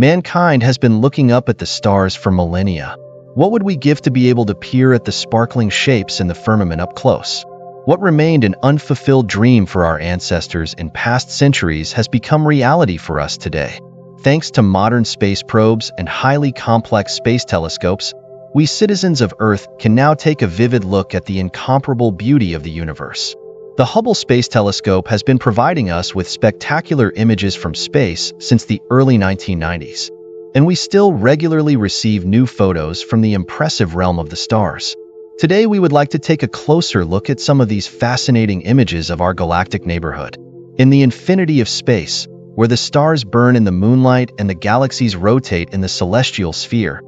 Mankind has been looking up at the stars for millennia. What would we give to be able to peer at the sparkling shapes in the firmament up close? What remained an unfulfilled dream for our ancestors in past centuries has become reality for us today. Thanks to modern space probes and highly complex space telescopes, we citizens of Earth can now take a vivid look at the incomparable beauty of the universe. The Hubble Space Telescope has been providing us with spectacular images from space since the early 1990s, and we still regularly receive new photos from the impressive realm of the stars. Today, we would like to take a closer look at some of these fascinating images of our galactic neighborhood. In the infinity of space, where the stars burn in the moonlight and the galaxies rotate in the celestial sphere,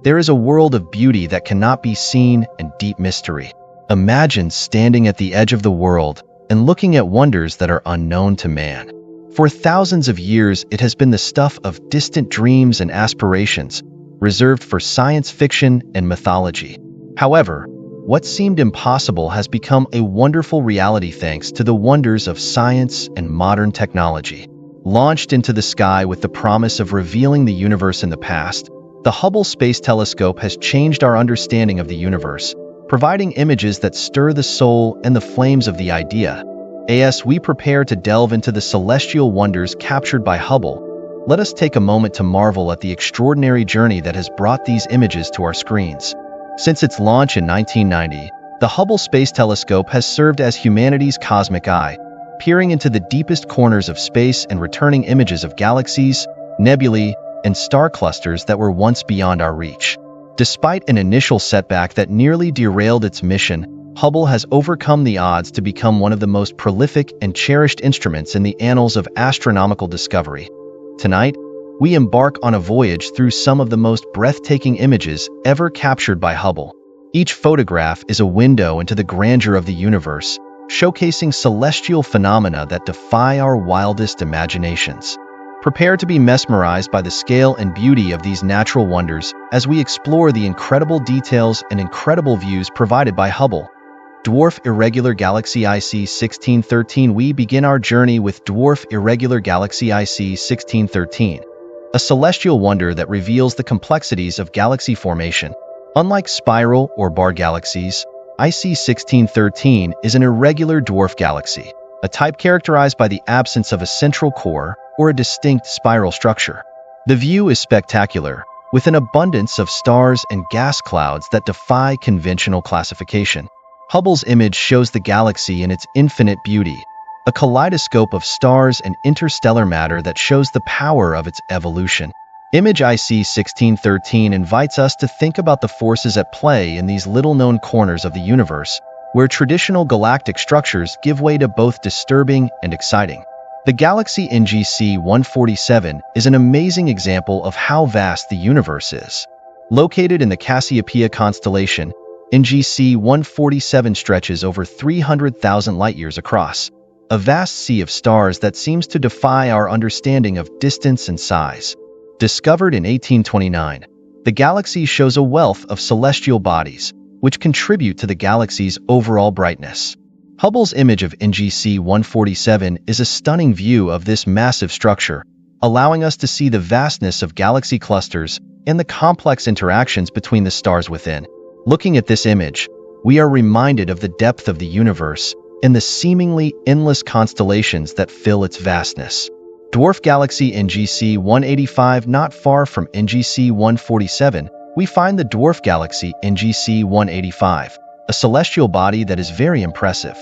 there is a world of beauty that cannot be seen and deep mystery. Imagine standing at the edge of the world and looking at wonders that are unknown to man. For thousands of years, it has been the stuff of distant dreams and aspirations, reserved for science fiction and mythology. However, what seemed impossible has become a wonderful reality thanks to the wonders of science and modern technology. Launched into the sky with the promise of revealing the universe in the past, the Hubble Space Telescope has changed our understanding of the universe, providing images that stir the soul and the flames of the idea. As we prepare to delve into the celestial wonders captured by Hubble, let us take a moment to marvel at the extraordinary journey that has brought these images to our screens. Since its launch in 1990, the Hubble Space Telescope has served as humanity's cosmic eye, peering into the deepest corners of space and returning images of galaxies, nebulae, and star clusters that were once beyond our reach. Despite an initial setback that nearly derailed its mission, Hubble has overcome the odds to become one of the most prolific and cherished instruments in the annals of astronomical discovery. Tonight, we embark on a voyage through some of the most breathtaking images ever captured by Hubble. Each photograph is a window into the grandeur of the universe, showcasing celestial phenomena that defy our wildest imaginations. Prepare to be mesmerized by the scale and beauty of these natural wonders as we explore the incredible details and incredible views provided by Hubble. Dwarf Irregular Galaxy IC 1613. We begin our journey with Dwarf Irregular Galaxy IC 1613, a celestial wonder that reveals the complexities of galaxy formation. Unlike spiral or bar galaxies, IC 1613 is an irregular dwarf galaxy, a type characterized by the absence of a central core or a distinct spiral structure. The view is spectacular, with an abundance of stars and gas clouds that defy conventional classification. Hubble's image shows the galaxy in its infinite beauty, a kaleidoscope of stars and interstellar matter that shows the power of its evolution. Image IC 1613 invites us to think about the forces at play in these little-known corners of the universe, where traditional galactic structures give way to both disturbing and exciting. The galaxy NGC 147 is an amazing example of how vast the universe is. Located in the Cassiopeia constellation, NGC 147 stretches over 300,000 light-years across, a vast sea of stars that seems to defy our understanding of distance and size. Discovered in 1829, the galaxy shows a wealth of celestial bodies, which contribute to the galaxy's overall brightness. Hubble's image of NGC 147 is a stunning view of this massive structure, allowing us to see the vastness of galaxy clusters and the complex interactions between the stars within. Looking at this image, we are reminded of the depth of the universe and the seemingly endless constellations that fill its vastness. Dwarf galaxy NGC 185. Not far from NGC 147, we find the dwarf galaxy NGC 185, a celestial body that is very impressive.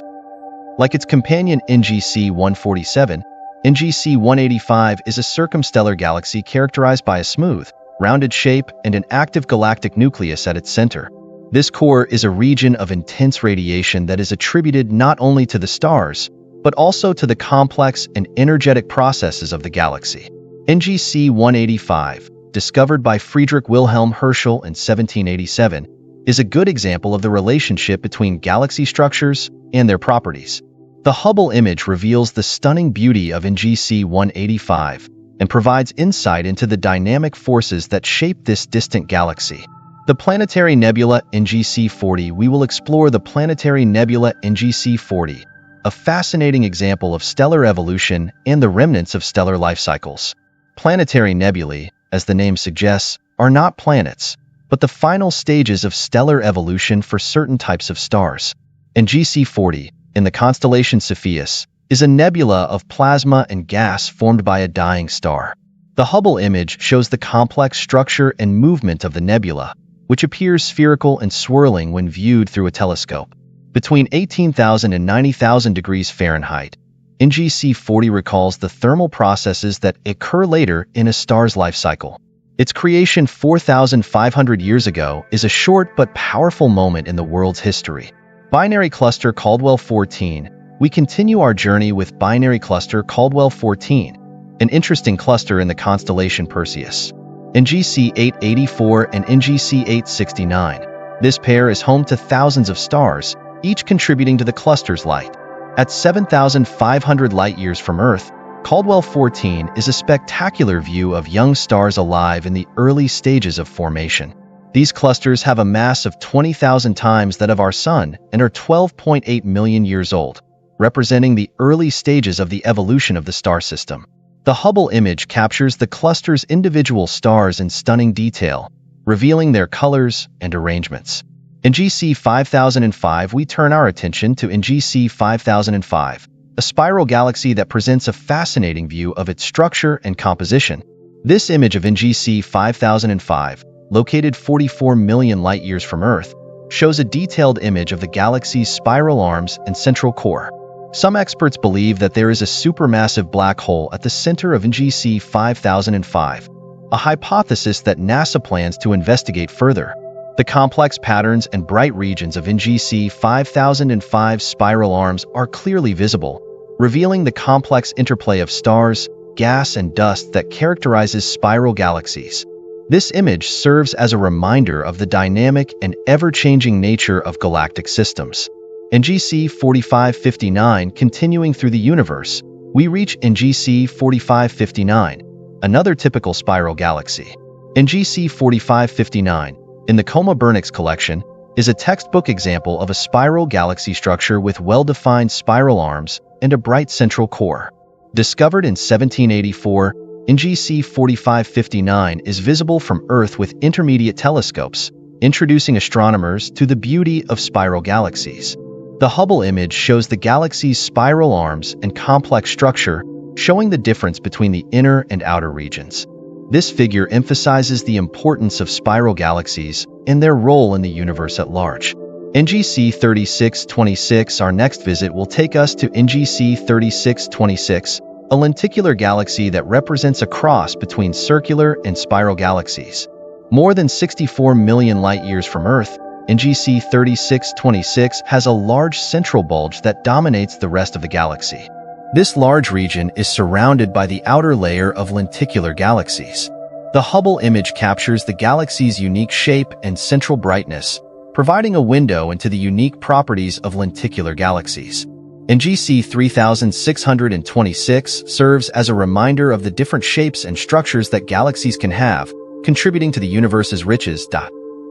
Like its companion NGC 147, NGC 185 is a circumstellar galaxy characterized by a smooth, rounded shape and an active galactic nucleus at its center. This core is a region of intense radiation that is attributed not only to the stars, but also to the complex and energetic processes of the galaxy. NGC 185, discovered by Friedrich Wilhelm Herschel in 1787, is a good example of the relationship between galaxy structures and their properties. The Hubble image reveals the stunning beauty of NGC 185 and provides insight into the dynamic forces that shape this distant galaxy. The planetary nebula NGC 40. We will explore the planetary nebula NGC 40, a fascinating example of stellar evolution and the remnants of stellar life cycles. Planetary nebulae, as the name suggests, are not planets, but the final stages of stellar evolution for certain types of stars. And GC40, in the constellation Cepheus, is a nebula of plasma and gas formed by a dying star. The Hubble image shows the complex structure and movement of the nebula, which appears spherical and swirling when viewed through a telescope. Between 18,000 and 90,000 degrees Fahrenheit, NGC40 recalls the thermal processes that occur later in a star's life cycle. Its creation 4,500 years ago is a short but powerful moment in the world's history. Binary cluster Caldwell 14. We continue our journey with binary cluster Caldwell 14, an interesting cluster in the constellation Perseus. NGC 884 and NGC 869. This pair is home to thousands of stars, each contributing to the cluster's light. At 7,500 light-years from Earth, Caldwell 14 is a spectacular view of young stars alive in the early stages of formation. These clusters have a mass of 20,000 times that of our Sun and are 12.8 million years old, representing the early stages of the evolution of the star system. The Hubble image captures the cluster's individual stars in stunning detail, revealing their colors and arrangements. In GC 5005, we turn our attention to NGC 5005, a spiral galaxy that presents a fascinating view of its structure and composition. This image of NGC 5005, located 44 million light-years from Earth, shows a detailed image of the galaxy's spiral arms and central core. Some experts believe that there is a supermassive black hole at the center of NGC 5005, a hypothesis that NASA plans to investigate further. The complex patterns and bright regions of NGC 5005's spiral arms are clearly visible, revealing the complex interplay of stars, gas, and dust that characterizes spiral galaxies. This image serves as a reminder of the dynamic and ever-changing nature of galactic systems. NGC 4559, continuing through the universe, we reach NGC 4559, another typical spiral galaxy. NGC 4559, in the Coma Bernix collection, is a textbook example of a spiral galaxy structure with well-defined spiral arms and a bright central core. Discovered in 1784, NGC 4559 is visible from Earth with intermediate telescopes, introducing astronomers to the beauty of spiral galaxies. The Hubble image shows the galaxy's spiral arms and complex structure, showing the difference between the inner and outer regions. This figure emphasizes the importance of spiral galaxies and their role in the universe at large. NGC 3626. Our next visit will take us to NGC 3626, a lenticular galaxy that represents a cross between circular and spiral galaxies. More than 64 million light-years from Earth, NGC 3626 has a large central bulge that dominates the rest of the galaxy. This large region is surrounded by the outer layer of lenticular galaxies. The Hubble image captures the galaxy's unique shape and central brightness, providing a window into the unique properties of lenticular galaxies. NGC 3626 serves as a reminder of the different shapes and structures that galaxies can have, contributing to the universe's riches.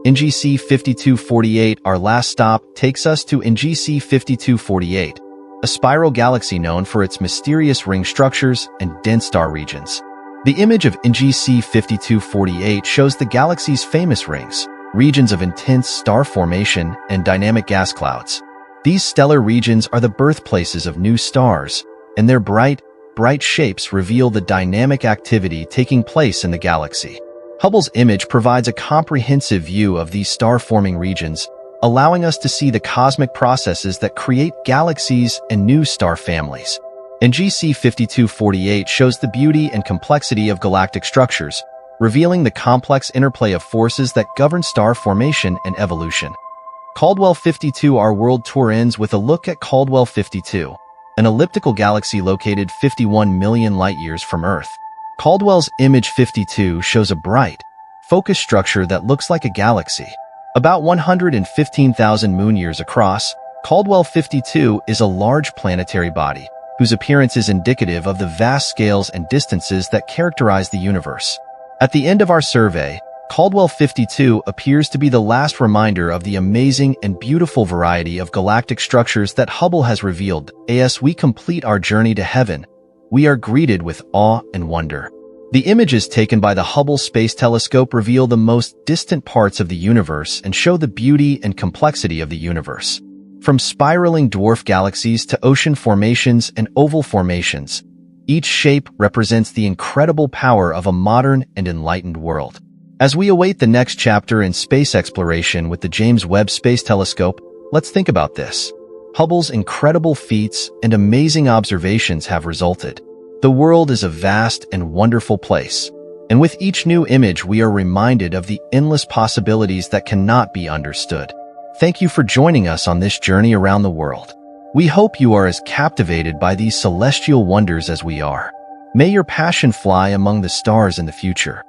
NGC 5248, our last stop, takes us to NGC 5248, a spiral galaxy known for its mysterious ring structures and dense star regions. The image of NGC 5248 shows the galaxy's famous rings, regions of intense star formation and dynamic gas clouds. These stellar regions are the birthplaces of new stars, and their bright shapes reveal the dynamic activity taking place in the galaxy. Hubble's image provides a comprehensive view of these star-forming regions, allowing us to see the cosmic processes that create galaxies and new star families. NGC 5248 shows the beauty and complexity of galactic structures, revealing the complex interplay of forces that govern star formation and evolution. Caldwell 52. Our world tour ends with a look at Caldwell 52, an elliptical galaxy located 51 million light-years from Earth. Caldwell's image 52 shows a bright, focused structure that looks like a galaxy. About 115,000 moon-years across, Caldwell 52 is a large planetary body, whose appearance is indicative of the vast scales and distances that characterize the universe. At the end of our survey, Caldwell 52 appears to be the last reminder of the amazing and beautiful variety of galactic structures that Hubble has revealed. As we complete our journey to heaven, we are greeted with awe and wonder. The images taken by the Hubble Space Telescope reveal the most distant parts of the universe and show the beauty and complexity of the universe. From spiraling dwarf galaxies to ocean formations and oval formations, each shape represents the incredible power of a modern and enlightened world. As we await the next chapter in space exploration with the James Webb Space Telescope, let's think about this. Hubble's incredible feats and amazing observations have resulted. The world is a vast and wonderful place, and with each new image we are reminded of the endless possibilities that cannot be understood. Thank you for joining us on this journey around the world. We hope you are as captivated by these celestial wonders as we are. May your passion fly among the stars in the future.